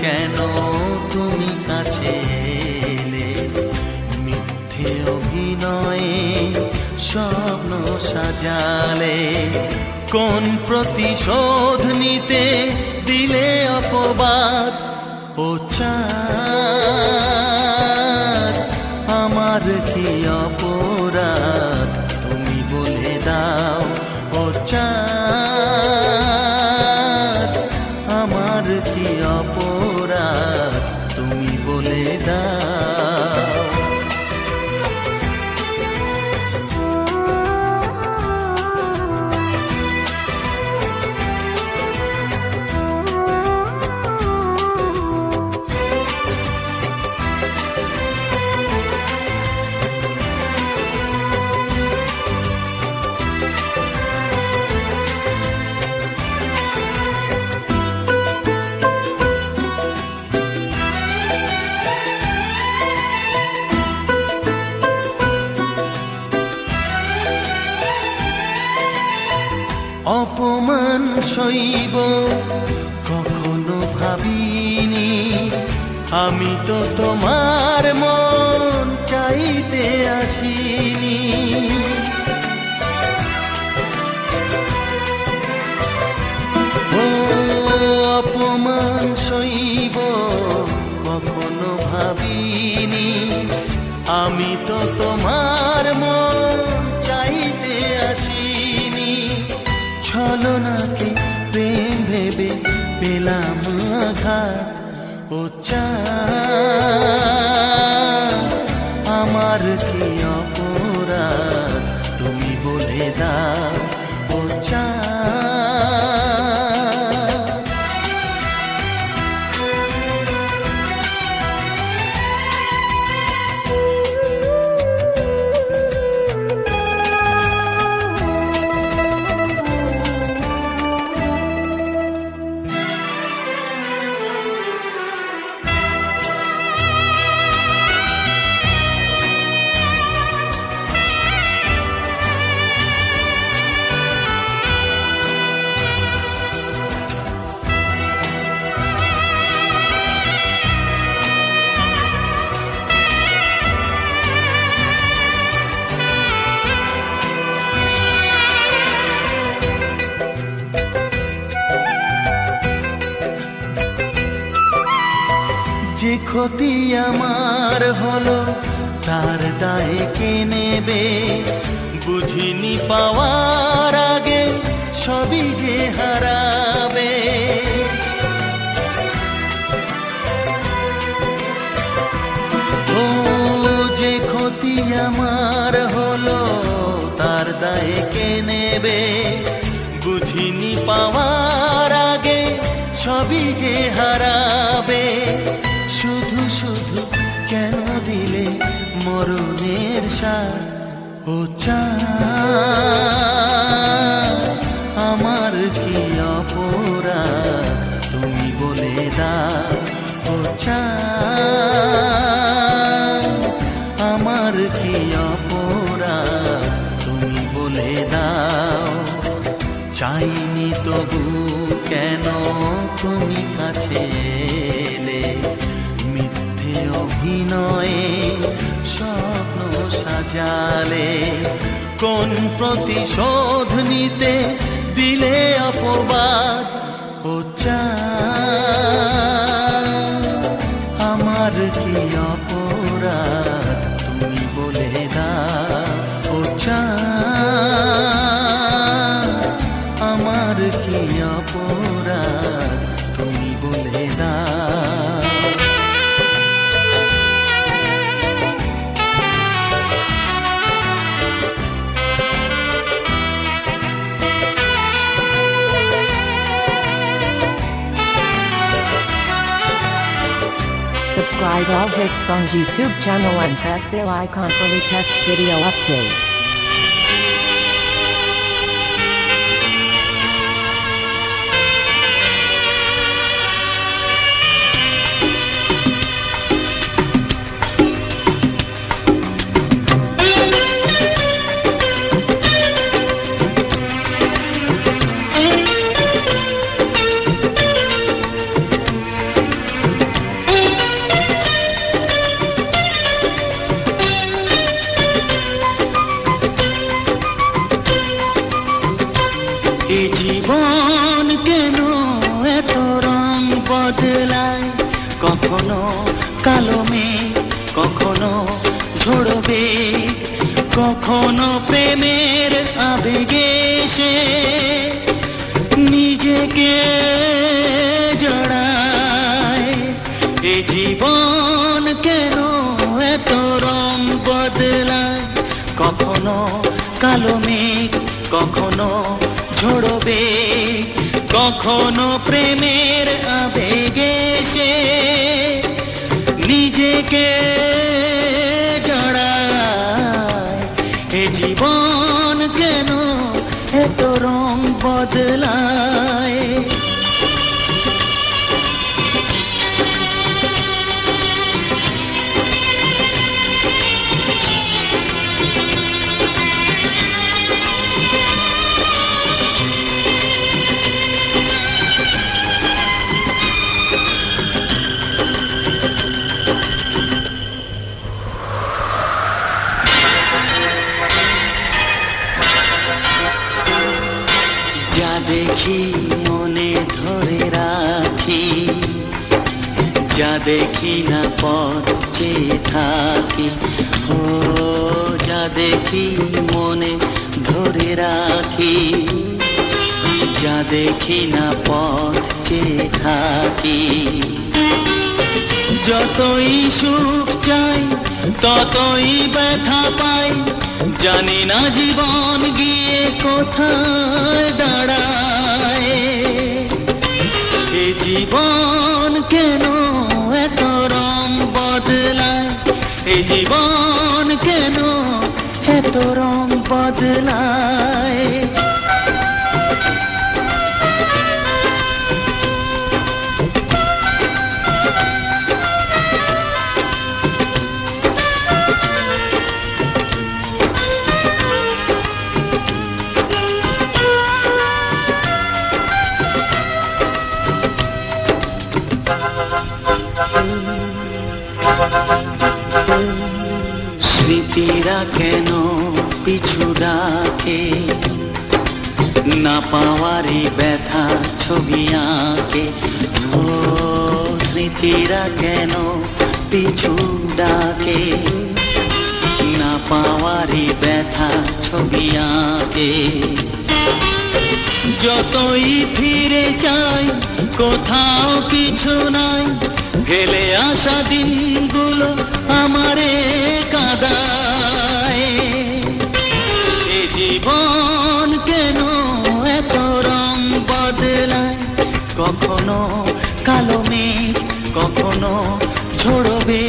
কেন তুমি কাছে এলে? মিথ্যে অভিনয়ে স্বপ্ন সাজালে, কোন প্রতিশোধ নিতে দিলে অপবাদ? ও চাঁদ, আমার কি অপরাধ তুমি বলে দাও। ও চাঁদ, আমার কি অপরাধ তুমি বলে দাও। অপমান সইব কখনো ভাবিনি, আমি তো তোমার মন চাইতে আসিনি। ও অপমান সইব কখনো ভাবিনি, আমি তো তোমার মন চাইতে আসিনি। ছলনাকে প্রেম ভেবে পেলাম আঘাত। ও চাঁদ, আমার কি অপরাধ তুমি বলে দাও। ও চাঁদ, যে ক্ষতি আমার হলো তার দায়ে কে নেবে? বুঝিনি পাওয়ার আগে সবই যে হারাবে। ও যে ক্ষতি আমার হলো তার দায়ে কে নেবে? বুঝিনি পাওয়ার আগে সবই যে হারাবে। শুধু শুধু কেন দিলে মরণের স্বাদ? ও চাঁদ, আমার কি অপরাধ তুমি বলে দাও। ও চাঁদ, আমার কি অপরাধ তুমি বলে দাও। চাইনি তবু কেন তুমি কাছে এলে? মিথ্যে অভিনয়ে স্বপ্ন সাজালে, কোন প্রতিশোধ নিতে দিলে অপবাদ? ও চাঁদ, আমার কি অপরাধ তুমি বলে দাও। ও চাঁদ, আমার কি অপরাধ তুমি বলে দাও। Subscribe all hits songs YouTube channel and press bell icon for latest video update. কখনো কালো মেঘ, কখনো ঝড়বে, কখনো প্রেমের আবেগে সে নিজেকে জড়ায়। এ জীবন কেন এত রং বদলায়? কখনো কালো মেঘ, কখনো ঝড়বে, কখনো প্রেমের আবেগে সে নিজেকে জড়ায়। এ জীবন কেন এত রং বদলায়? যা দেখি মনে ধরে রাখি, যা দেখি না পথ চেয়ে থাকি। ও যা দেখি মনে ধরে রাখি, যা দেখি না পথ চেয়ে থাকি। যতই সুখ চাই ততই ব্যথা পাই, জানি না জীবন গিয়ে কোথায় দাঁড়ায়। এ জীবন কেন এত রং বদলায়? এ জীবন কেন এত রং বদলায়? স্মৃতিরা কেন পিছু ডাকে, না পাওয়ারই ব্যথা ছবি আঁকে। ও স্মৃতিরা কেন পিছু ডাকে, না পাওয়ারই ব্যথা ছবি আঁকে। যতই ফিরে যাই কোথাও কিছু নাই, ফেলে আসা দিনগুলো আমারে কাঁদায়। এ জীবন কেন এত রং বদলায়? কখনো কালো মেঘ, কখনো ঝড়বে,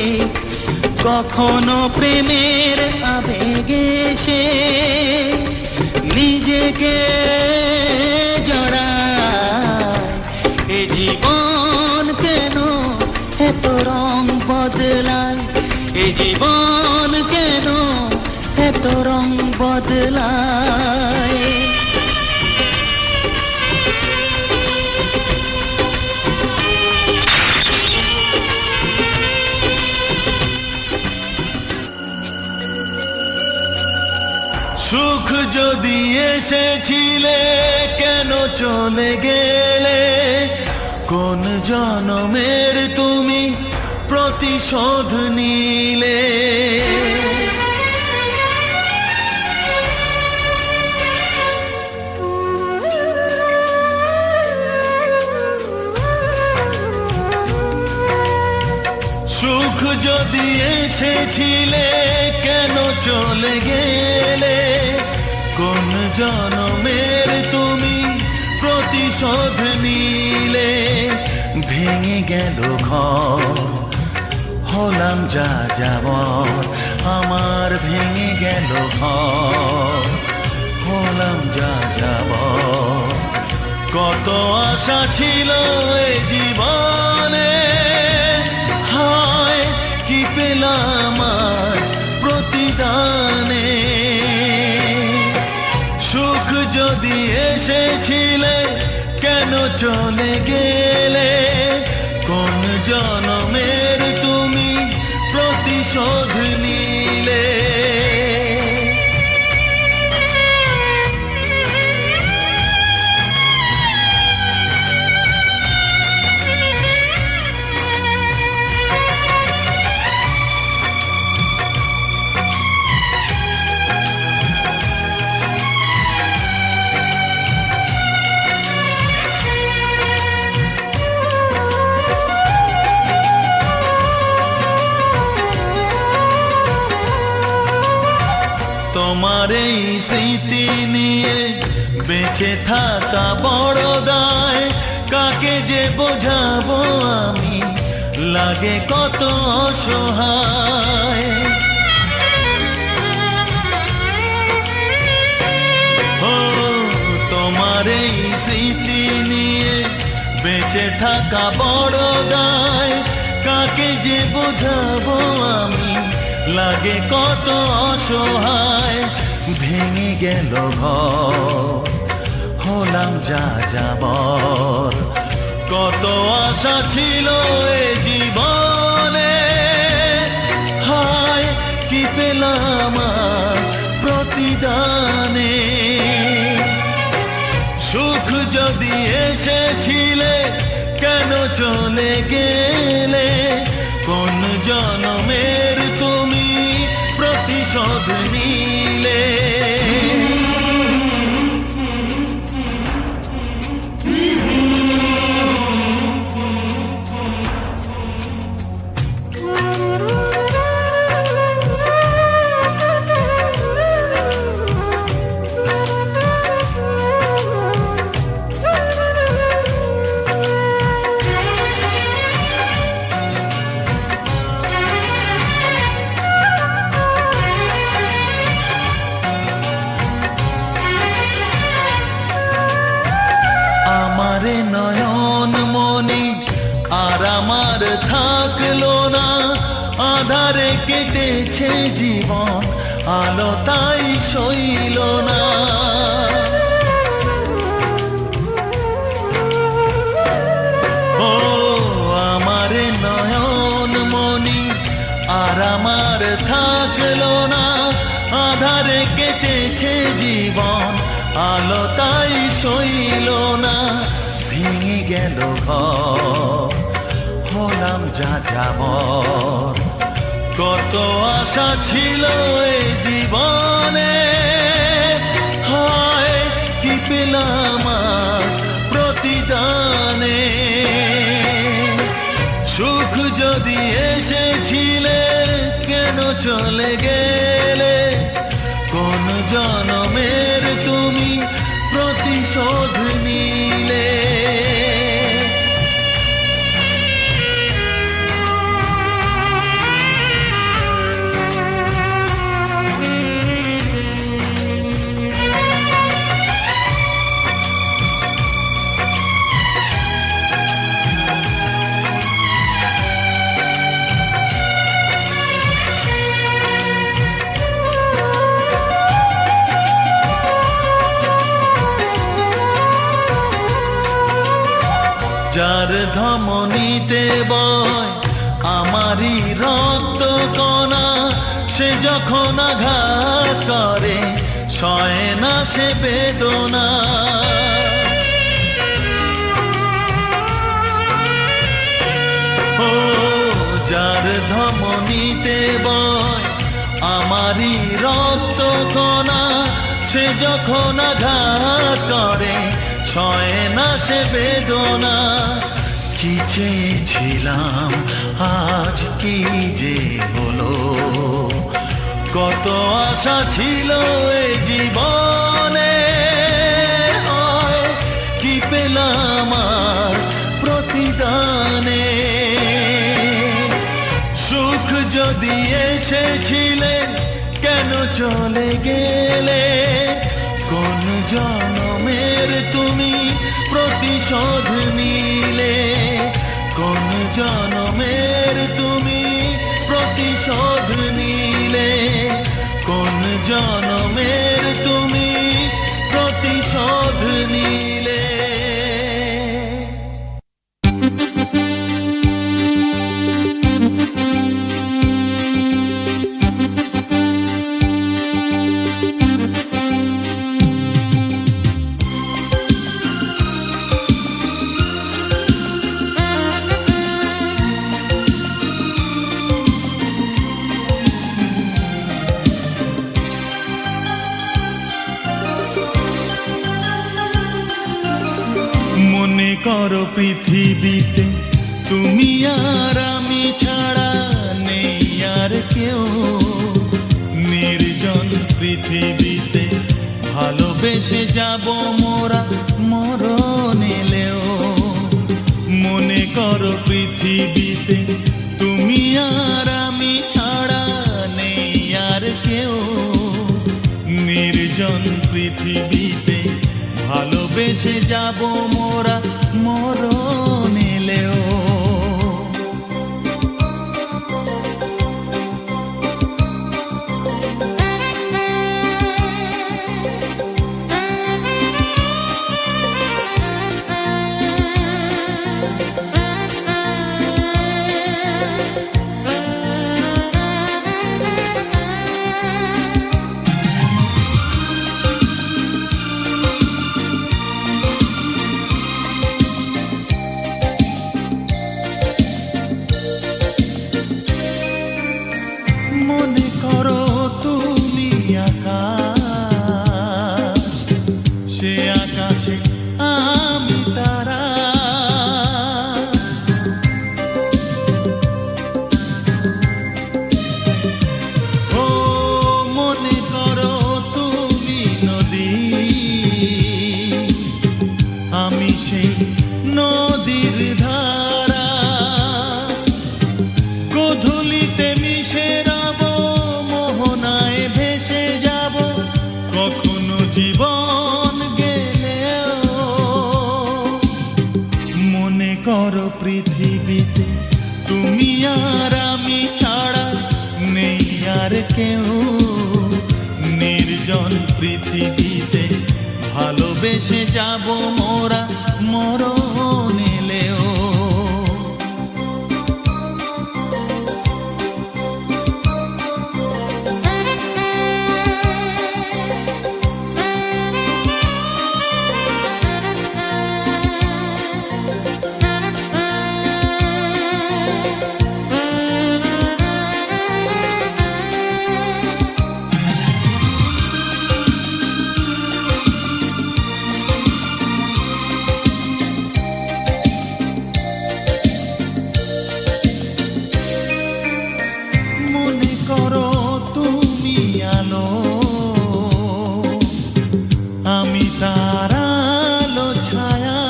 কখনো প্রেমের আবেগে সে নিজেকে জড়ায়। এ জীবন কেন এত রং বদলায়? এ জীবন কেন এত রং বদলায়? সুখ যদি এসেছিলে কেন চলে গেলে? কোন জনমের তুমি প্রতিশোধ নিলে? সুখ যদি এসেছিলে কেন চলে গেলে? কোন জনমের তুমি প্রতিশোধ নিলে? ভেঙে গেল ঘর, হলাম যা যাবর, আমার ভেঙে গেল ঘর, হলাম যা যাবর। কত আশা ছিল এ জীবনে, হায় কি পেলাম আজ প্রতিদানে? সুখ যদি এসেছিলে কেন চলে গেলে? কোন জনমের তুমি প্রতিশোধ নিলে? তোমার এই স্মৃতি নিয়ে বেঁচে থাকা বড় দায়, কাকে যে বোঝাবো আমি, লাগে কত অসহায়। ও তোমার এই স্মৃতি নিয়ে বেঁচে থাকা বড় দায়, কাকে যে বোঝাবো আমি, লাগে কত অসহায়। ভেঙে গেল ঘর, হলাম যা যাবর, কত আশা ছিল এ জীবনে, হায় কি পেলাম প্রতিদানে। সুখ যদি এসেছিলে কেন চলে গেলে, কোন জনমের তুমি প্রতিশোধ নিলে। আমারে নয়ন মনি আর আমার থাকলো না, আধারে কেটেছে জীবন, আলো তাই সইল না। ও আমারে নয়ন মনি আর আমার থাকলো না, আধারে কেটেছে জীবন, আলো তাই সইল না। ভেঙে গেল ঘর, হলাম যা যাবর, কত আশা ছিল এই জীবনে, হায় কি পেলাম প্রতিদানে। সুখ যদি এসেছিলে কেন চলে গেলে, কোন জনমের তুমি প্রতিশোধ নিলে। যার ধমনীতে বয় আমারই রক্ত কণা, সে যখন আঘাত করে সয় না সে বেদনা। ও যার ধমনীতে বয় আমারই রক্ত কণা, সে যখন আঘাত করে সয় না সে বেদনা। কি চেয়েছিলাম আজ কি যে হলো, কত আশা ছিল এ জীবনে, কি পেলাম প্রতিদানে। সুখ যদি এসেছিলে কেন চলে গেলে, কোন জনমের তুমি প্রতিশোধ নিলে, কোন জনমের তুমি প্রতিশোধ নিলে, কোন জনমের তুমি প্রতিশোধ নিলে। মনে করো পৃথিবীতে তুমি আর আমি ছাড়া নেই আর কেউ, নির্জন নির্জন পৃথিবীতে ভালোবেসে যাব মোরা মরণ এলেও। মনে করো পৃথিবীতে তুমি আর আমি ছাড়া নেই আর কেউ। নির্জন পৃথিবীতে ভালোবেসে যাব মোরা মরণ এলেও। মনে করো তুমি আকাশ, সে আকাশে আমি তারা। ও মনে করো তুমি নদী, আমি সেই নদীর ধারা। গোধূলিতে মিশে রব, মোহনায় ভেসে যাব, কখনো জীবন গেলেও। মনে করো পৃথিবীতে তুমি আর আমি ছাড়া নেই আর কেউ। নির্জন পৃথিবীতে ভালোবেসে যাব মোরা মরণ এলেও। মনে করো তুমি আলো, আমি তার আলো ছায়া।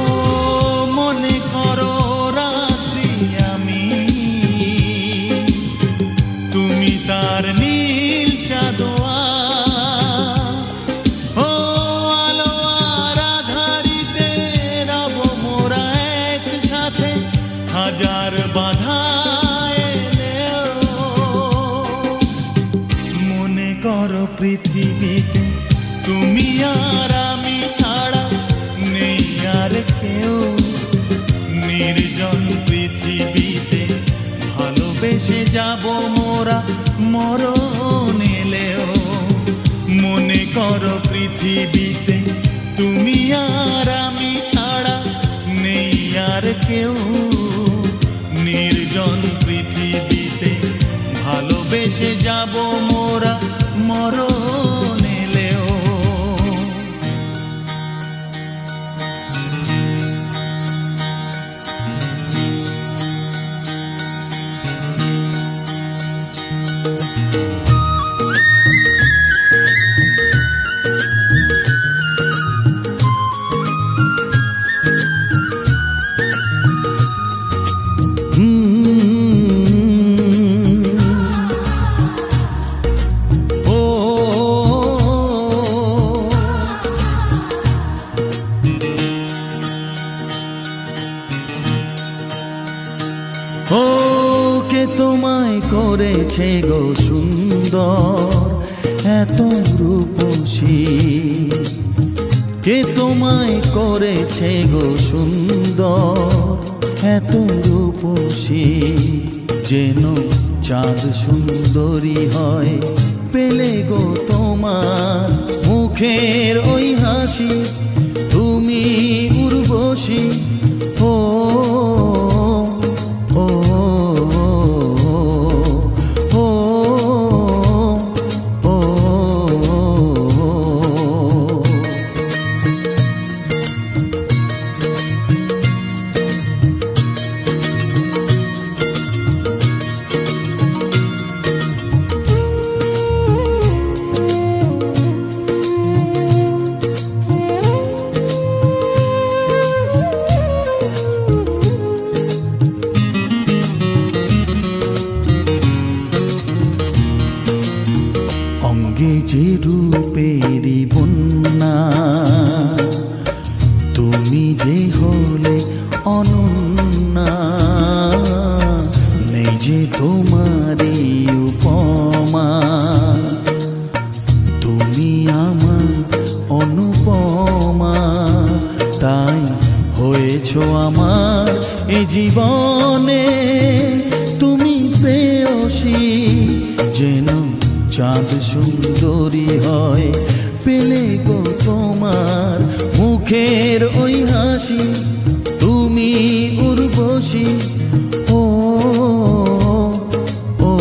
ও মনে করো রাত্রি আমি, তুমি তার নীল চাঁদোয়া। ও আলো আর আধারিতে রব মোরা একসাথে, হাজার বাধা এলেও। মনে করো পৃথিবীতে তুমি আর আমি ছাড়া নেই আর কেউ। নির্জন পৃথিবীতে ভালোবেসে যাব মোরা মরণ এলেও। মনে করো পৃথিবীতে তুমি আর আমি ছাড়া নেই আর কেউ। নির্জন পৃথিবীতে ভালোবেসে যাব মোরা মরণ এলেও। ও কে তোমায় করেছে গো সুন্দর এত রূপসী। কে তোমায় করেছে গো সুন্দর এত রূপসী। যেন চাঁদ সুন্দরী হয় পেলে গো তোমার মুখের ওই হাসি। তুমি উর্বশী। ও ও ও ও ও ক্ষমা, তাই হয়েছো আমার এ জীবনে তুমি প্রেয়সী। যেন চাঁদ সুন্দরী হয় পেলে গো তোমার মুখের ওই হাসি, তুমি উর্বশী। ও ও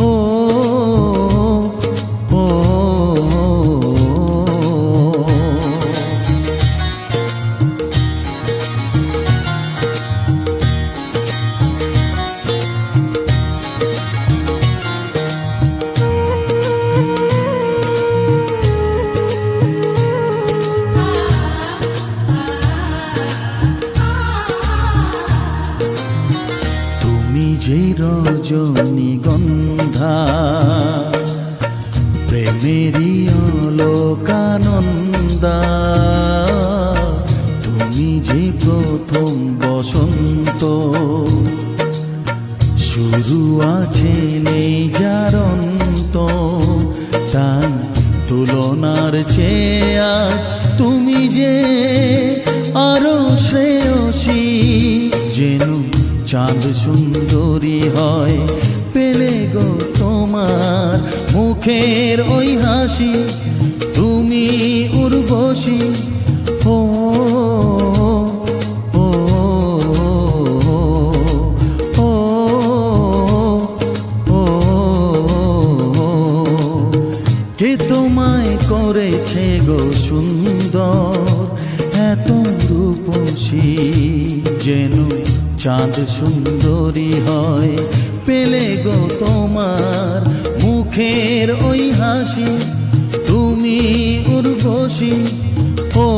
ও ও যে রজনীগন্ধা প্রেমেরই অলোকানন্দা, তুমি যে প্রথম বসন্ত, শুরু আছে নেই যার অন্ত। তাই তুলনার চেয়ে আজ তুমি যে আরো শ্রেয়সী। যেন চাঁদ সুন্দরী হয় পেলে গো তোমার মুখের ওই হাসি, তুমি উর্বশী। ও ও ও ও কে তোমায় করেছে গো সুন্দর এত রূপসী। যেন চাঁদ সুন্দরী হয় পেলে গো তোমার মুখের ওই হাসি, তুমি উর্বশী। ও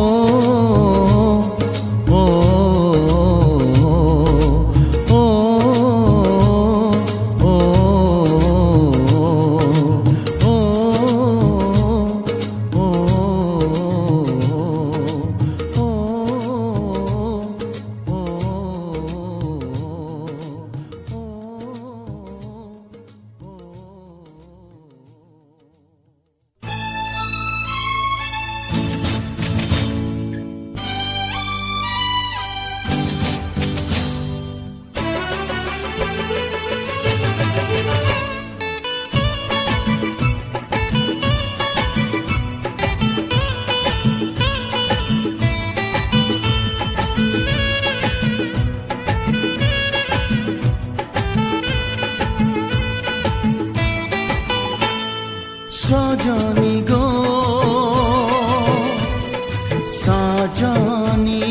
ও ও ও সজনী গো সজনী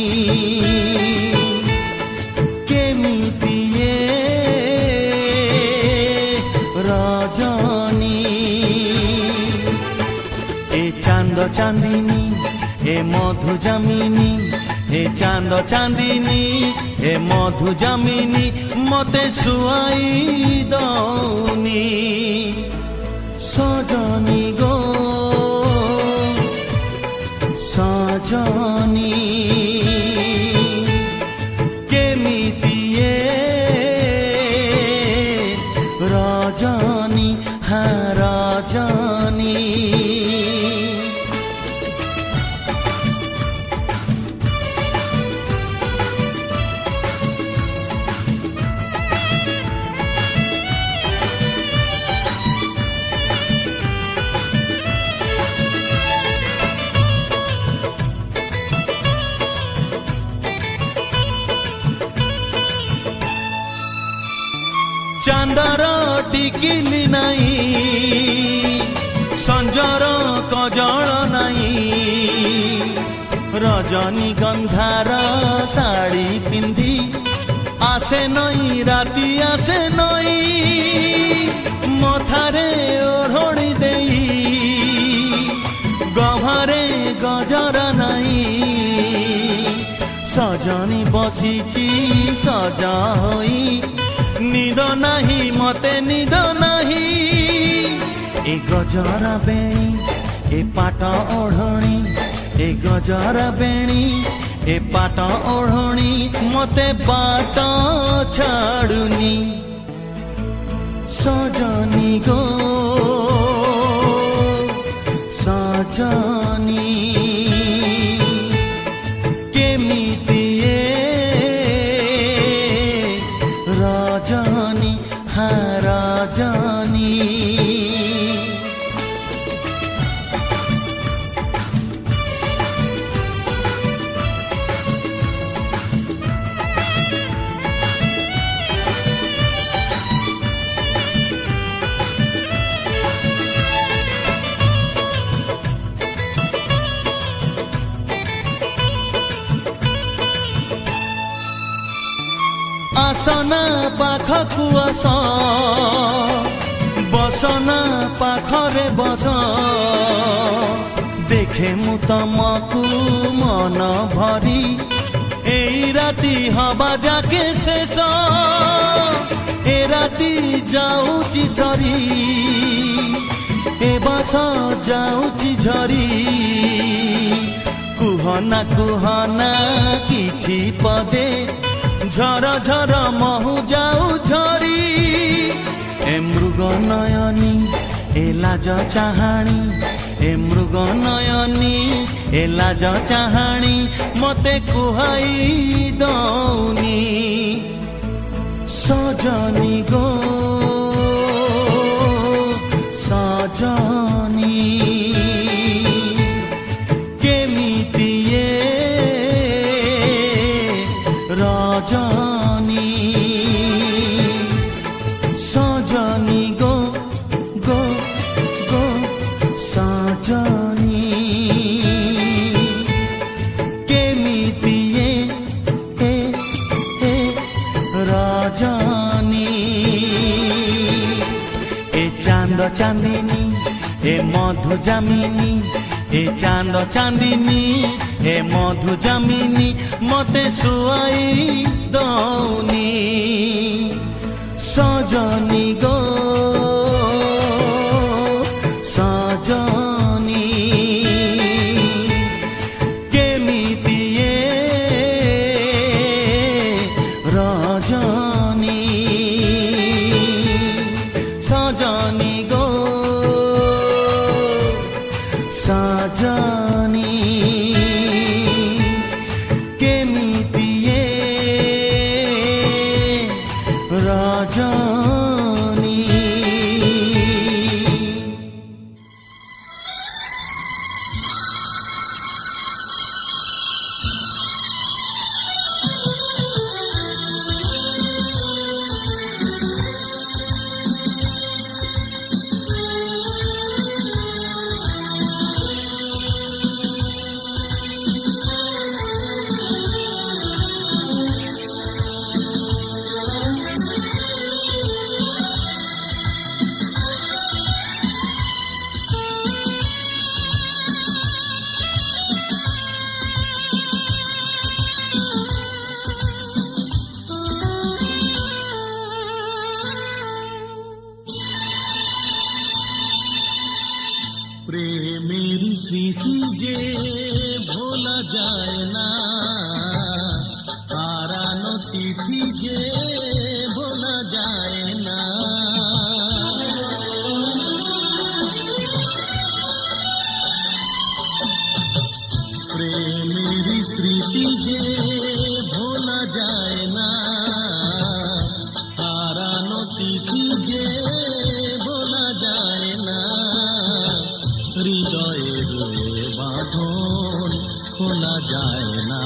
কেমিতি রজনী, এ চাঁদ চাঁদিনী এ মধু যামিনী, এ চাঁদ চাঁদিনী এ মধু যামিনী, মতে শুয়াই দৌনি। সজনী গো সজনী কেমিতি রজনী, হ্যাঁ রজনী। চাঁদর টিকিলি নাই, সঞ্জর কজল নাই, রজনীগন্ধার শাড়ি পিন্ধি আসে নই রাতি আসে নই, মথারে ওড়নি দেই গভারে গজর নাই। সজনী বসিছি সজা হই, নিদ নাহি মতে নিদ নাহি, এ গজরা বেণী এ পাট ওঢ়ণী, এ গজরা বেণী এ পাট ওঢ়ণী, মতে বাট ছাড়ুনি। সজনী গো সজনী রজনী কেমিতি এ রজনী হা রজনী আসনা পাখকু আস বসনা পাখরে বস দেখে মু তমকু মন ভরি এই রাতি হবা যাকে শেষ এ রাতি যাউচি সরি এ বস যাউচি ঝরি কুহনা কুহনা কিছু পদে ঝর ঝর মহু যাও ঝরি এ মৃগ নয়নী এ লাজ চাহাণী এ মৃগ নয়নী এ লাজ চাহাণী মতে কুহাই দৌনি সজনী গো সজনী কেমিতি এ রজনী সজনী গো গো গো সজনী কেমিতি এ রজনী এ চাঁদ চাঁদিনী এ মধু যামিনী এ চাঁদ চাঁদিনী এ মধু যামিনী মতে শুয়াই দৌনি সজনী গো সজনী কেমিতি এ রজনী সজনী গো সজনী কেমিতি এ রজনী প্রেমের স্মৃতি যে ভোলা যায় না হারানো তিথি যে ভোলা যায় না প্রেমের স্মৃতি যে ভোলা যায় না হারানো তিথি যে ভোলা যায় না হৃদয়ে রয়ে বাঁধন খোলা যায় না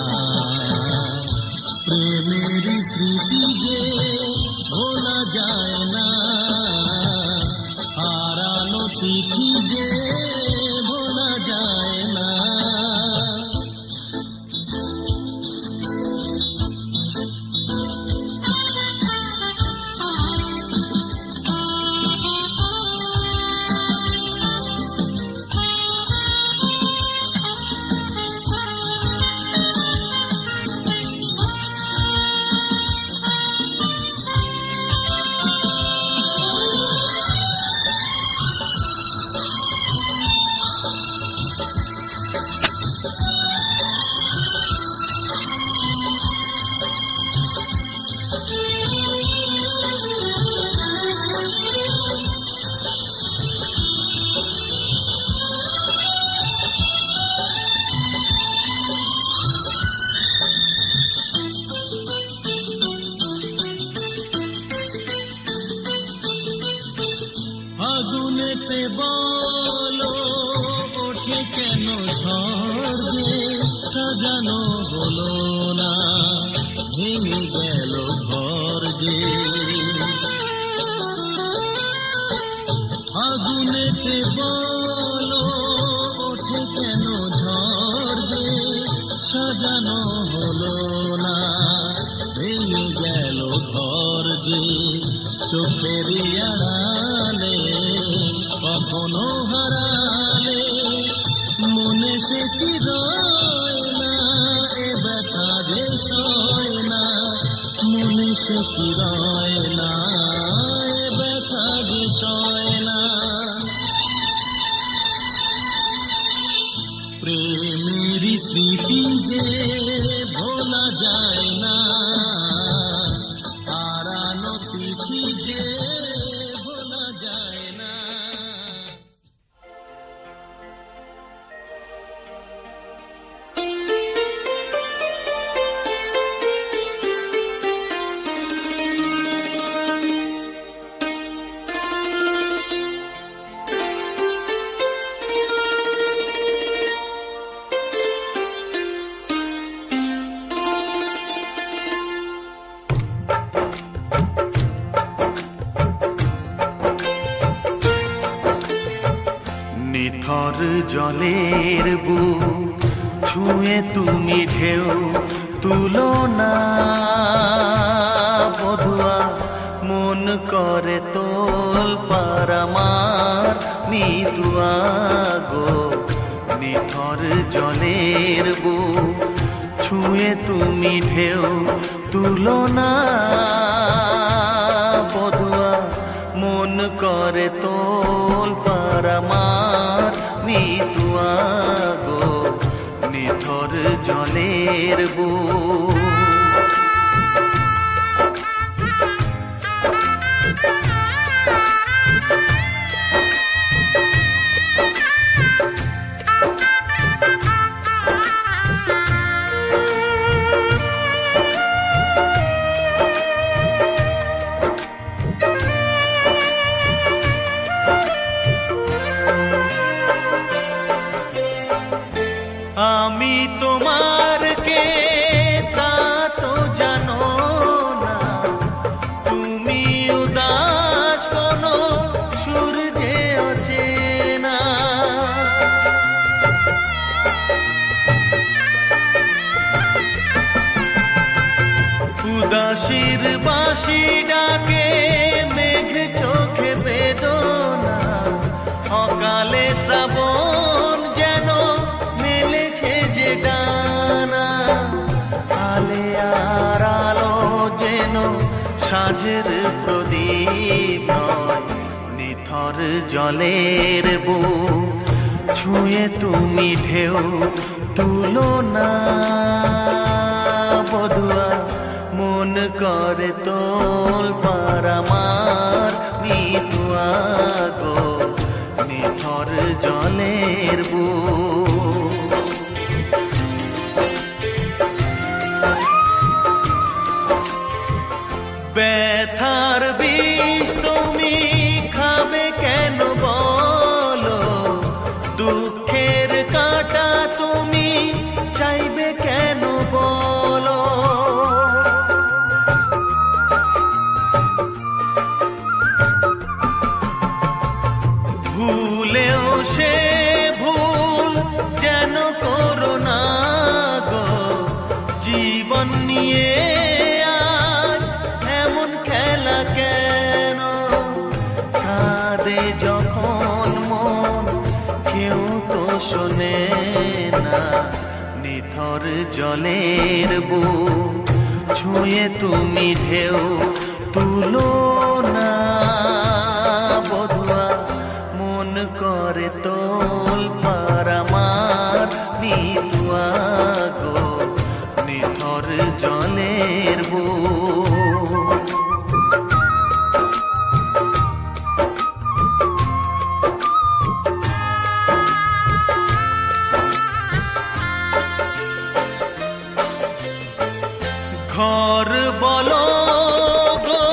সে কি রয় না, এ ব্যথা যে সয় না। প্রেমেরই স্মৃতি যে ভোলা যায় না, হারানো তিথি যে ভোলা যায় না। নিথর জলের বুক ছুঁয়ে তুমি ঢেউ তুলো না বধুয়া, মন করে তোল পারামার মিতুয়া গো। নিথর জলের বুক ছুঁয়ে তুমি ঢেউ তুলো না বধুয়া, মন করে তোল পারামার মিতুয়া গো। নিথর জলের বুক আমি তোমার কে তা তো জানো না, তুমি উদাস কোনো সূর্যে অচেনা। উদাসীর বাঁশি ডাকে মেঘ চোখে বেদনা, অকালে শ্রাবণ যেন মেলেছে যে ডানা। আলে আর আলো যেন সাঁঝের প্রদীপ নয়, নিথর জলের বুক ছুঁয়ে তুমি ঢেউ তুলো না বধুয়া, মন করে তোল পারামার মিতুয়া গো। নিথর জলের বুক ব্যথার বিষ তুমি খাবে কেন বলো, দুঃখের কাঁটা তুমি চাইবে কেন বলো। ভুলেও সে ভুল যেন করো না গো, জীবন নিয়ে আজ এমন খেলা কেন। কাঁদে যখন মন কেউ তো শোনে না, নিথর জলের বুক ছুঁয়ে তুমি ঢেউ তুলো না বধুয়া, মন করে তোল পারামার মিতুয়া গো। নিথর জলের বুক ঘর বলো গো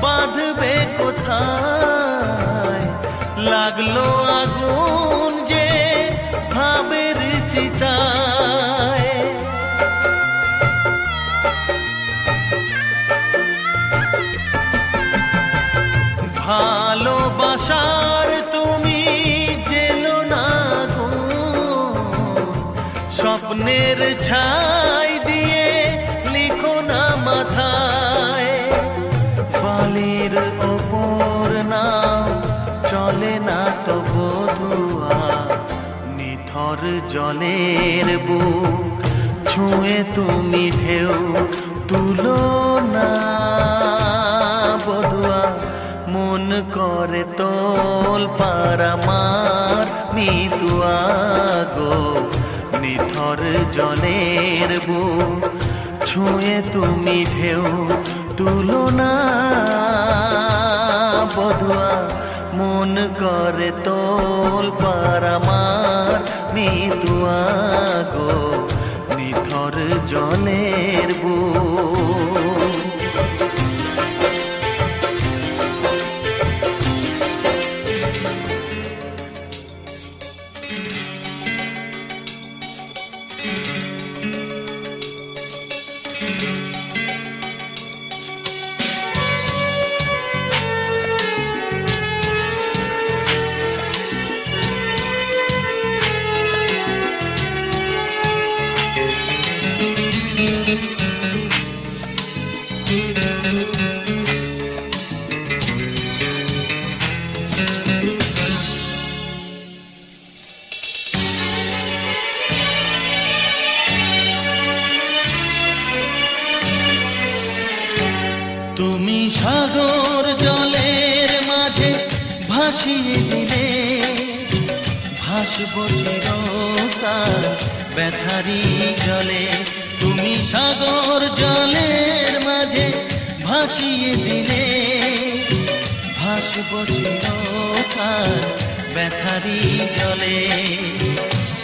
বাঁধবে কোথায়, লাগলো আগুন যে ভাবের চিতায়। ভালোবাসার তুমি জেলো না গো, স্বপ্নের ছাই দিয়ে লিখো না মাথায়। বালির ওপর নাও চলে না তো বধুয়া, নিথর জলের বুক ছুঁয়ে তুমি ঢেউ তুলো না। করে তোল পারামার মিতুয়া গো নিথর জলের বুক ছুঁয়ে তুমি ঢেউ তুলো না বধুয়া মন করে তোল পারামার মিতুয়া গো নিথর জলের বুক তুমি সাগর জলের মাঝে ভাসিয়ে দিলে ভাসব চিরকাল ব্যথারি জলে তুমি সাগর জলের মাঝে ভাসিয়ে দিলে ভাসব চিরকাল ব্যথারি জলে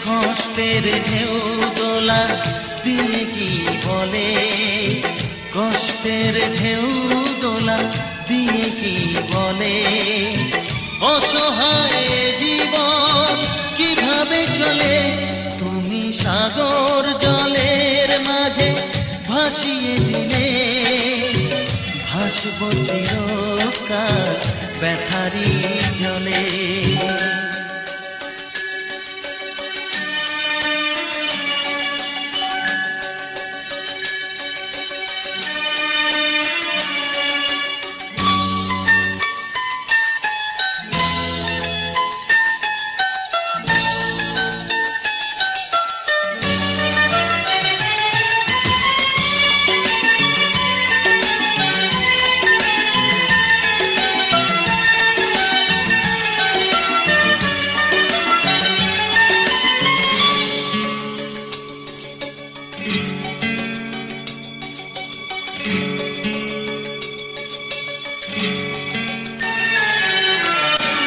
কষ্টের ঢেউ দোলা দিয়ে কি বলে কষ্টের ঢেউ দোলা দিয়ে কি বলে অসহায় জীবন কিভাবে চলে তুমি সাগর জলের মাঝে ভাসিয়ে দিলে ভাসব চিরকাল ব্যথারি জলে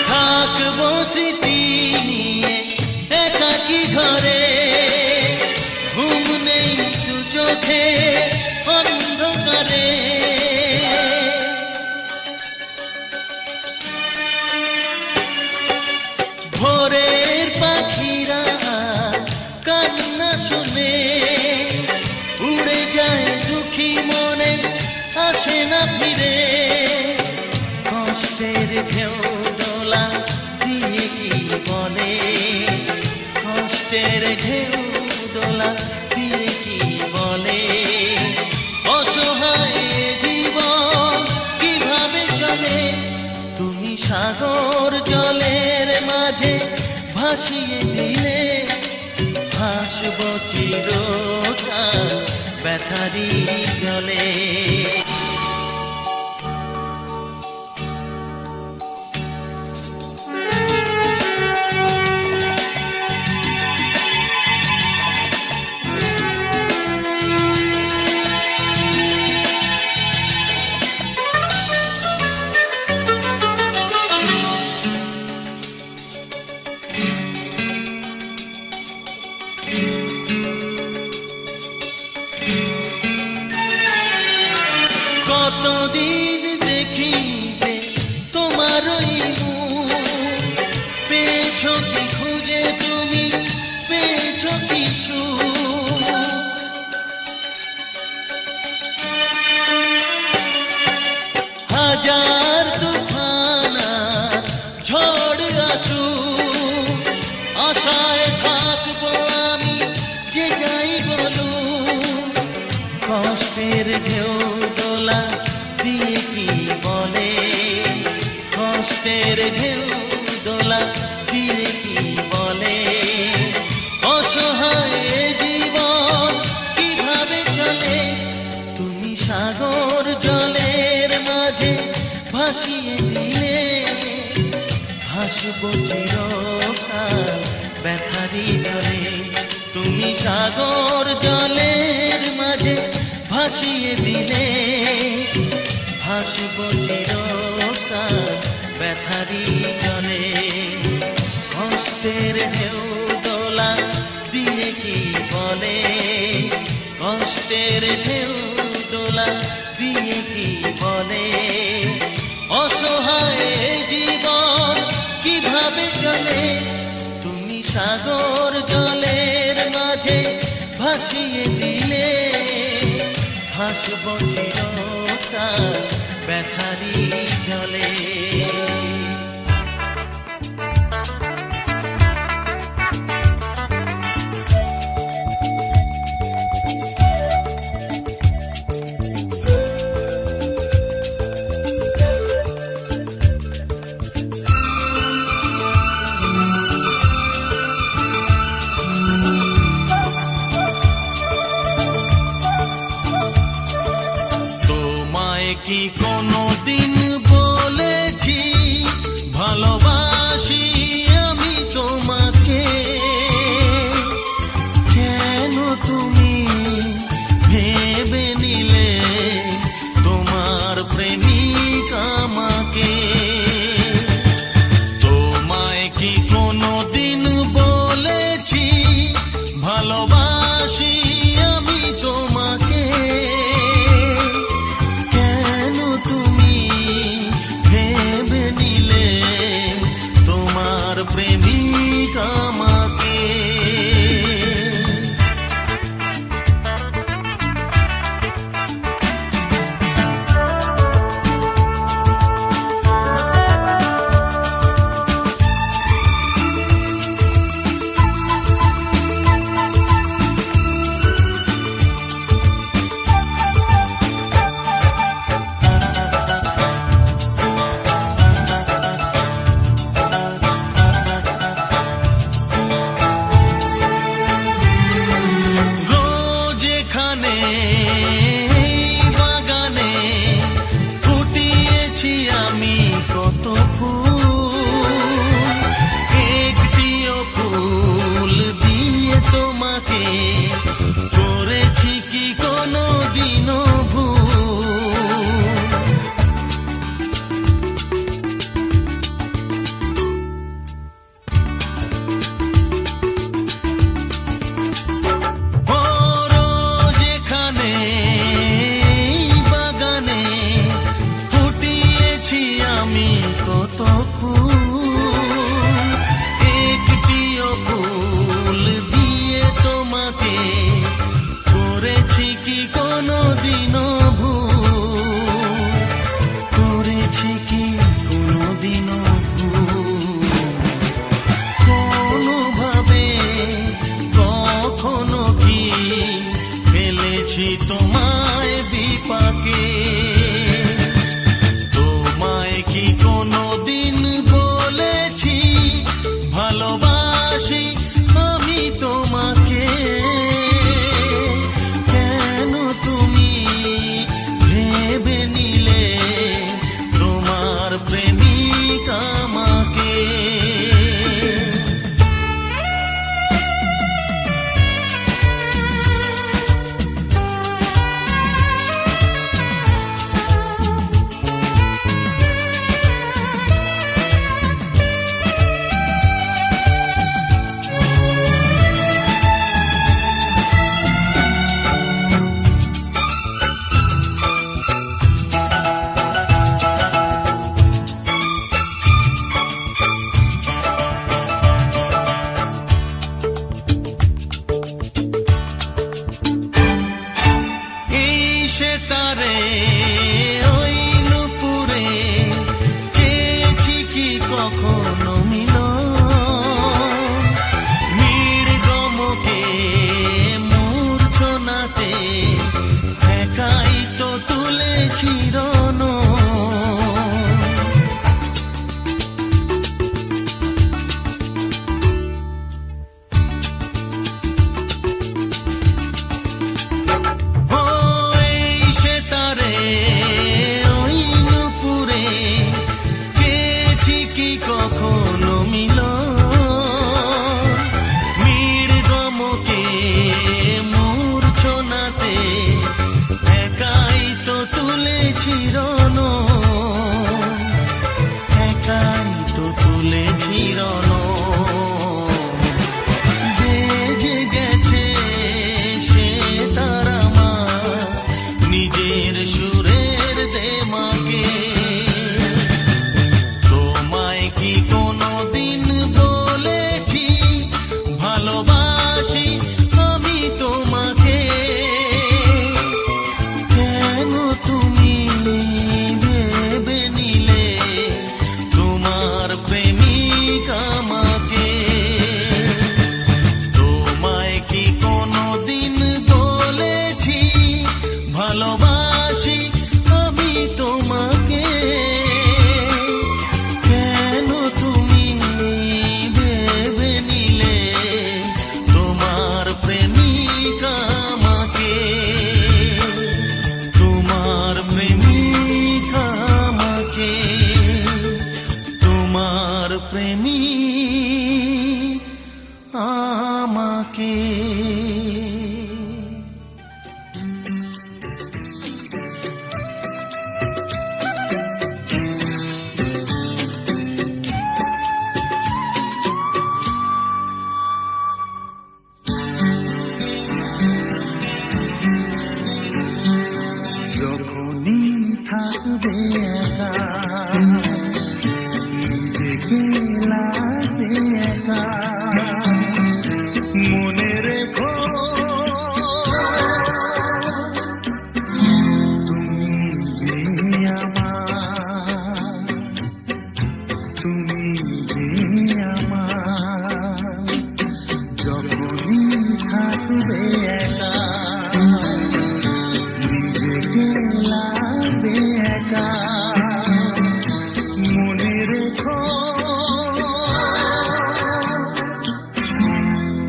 থাকবো স্মৃতি নিয়ে একাকী ঘরে ঘুম নেই দু চোখে অন্ধকারে ভোরের পাখিরা কান্না শুনে উড়ে যায় দুঃখী মনে আসে না ফিরে কষ্টের ঢেউ দোলা দিয়ে কি বলে কষ্টের ঢেউ দোলা দিয়ে কি বলে অসহায় জীবন কিভাবে চলে তুমি সাগর জলের মাঝে ভাসিয়ে দিলে ভাসব চিরকাল ব্যথারি জলে কতদিন দেখি যে তোমারই মুখ পেয়েছো কি খুঁজে তুমি পেয়েছো কি সুখ হাজার তুফান ঝড় আসুক আশায় থাকবো আমি যে যাই বলুক কষ্টের ঢেউ দোলা দিয়ে কি বলে কষ্টের ঢেউ দোলা দিয়ে কি বলে অসহায় জীবন কিভাবে চলে তুমি সাগর জলের মাঝে ভাসিয়ে দিলে ভাসবো চিরকাল ব্যথারি জলে। তুমি সাগর জলের মাঝে ভাসিয়ে দিলে, ভাসবো চিরকাল ব্যথারি জলে। কষ্টের ঢেউ দোলা দিয়ে কি বলে, কষ্টের ঢেউ দোলা দিয়ে কি বলে, অসহায় জীবন কিভাবে চলে। তুমি সাগর জলের মাঝে ভাসিয়ে দিলে, ভাসবো চিরকাল ব্যথারি জলে। কি কোনদিন বলেছি ভালোবাসি আমি তোমাকে, কেন তুমি ভেবে নিলে তোমার প্রেমিক আমাকে। তোমায় কি কোনদিন বলেছি ভালোবাসি আমি তোমাকে, প্রেমিক আমাকে। বাগানে ফুটিয়েছি আমি কত ফুল, একটিও ফুল দিয়ে তোমাকে করেছি কি কোনদিনও ভুল। আমি কত ফুল, একটিও ফুল দিয়ে তোমাকে করেছি কি কোনদিনও ভুল, করেছি কি কোনদিনও ভুল। কোনোভাবে কখনো কি ফেলেছি তোমায় বিপাকে, কি কোনদিন বলেছি ভালোবাসি আমি তোমাকে, কেন তুমি ভেবে নিলে তোমার প্রেমিক আমাকে। আমাকে যখনই থাকবে একা নিজেকে লাগবে একা মনে রেখো তুমি যে আমার তুমি যে আমার যখনই থাকবে একা নিজেকে লাগবে একা মনে রেখো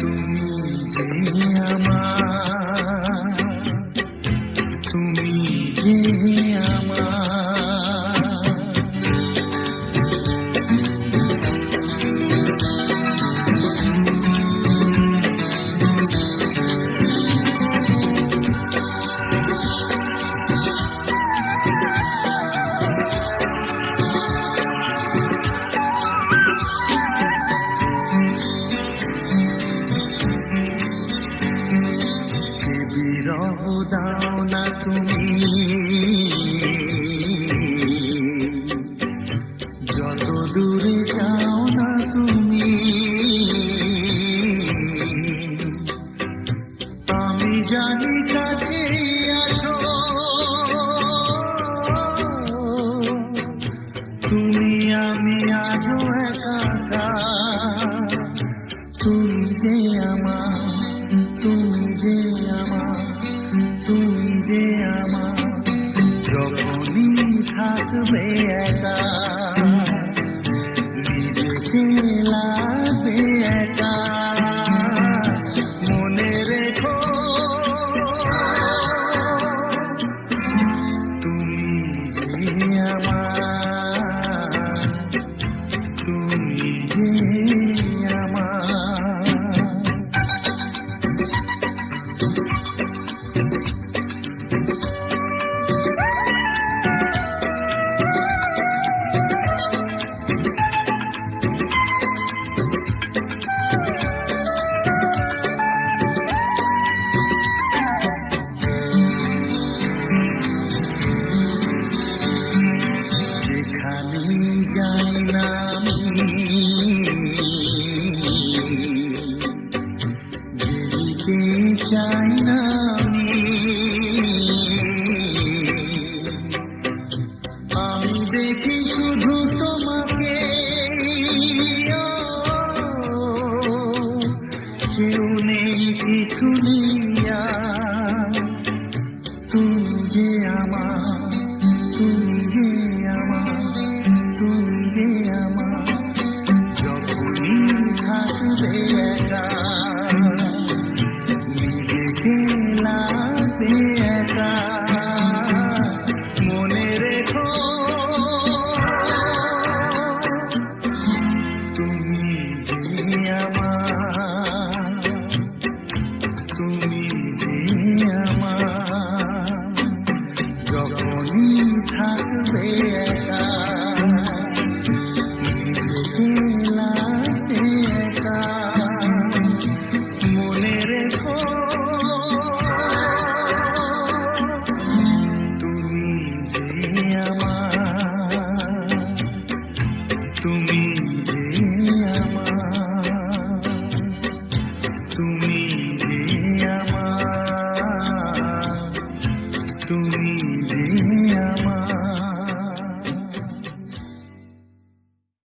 তুমি যে আমার তুমি যে আমার যে বিরহ দাও না তুমি যত দূরে যাও না তুমি আমি জানি কাছে আছো তুমি আমি আজও একাকার তুমি যে আমার তুমি যে আমার তুমি যে আমার যখনই থাকবে একা নিজেকে লাগবে একা মনে রেখো তুমি যে আমার তুমি যে আমার যেখানে যাই না আমি যেদিকে চাই না আমি আমি দেখি শুধু তোমাকে কেউ নেই কিছু নিয়া তুমি যে আমার তুমি যে আমার তুমি যে আমার যখনই থাকবে একা নিজেকে লাগবে একা মনে রেখো তুমি যে আমার তুমি যে আমার যখনই থাকবে একা নিজেকে লাগবে একা মনে রেখো তুমি যে আমার তুমি যে আমার তুমি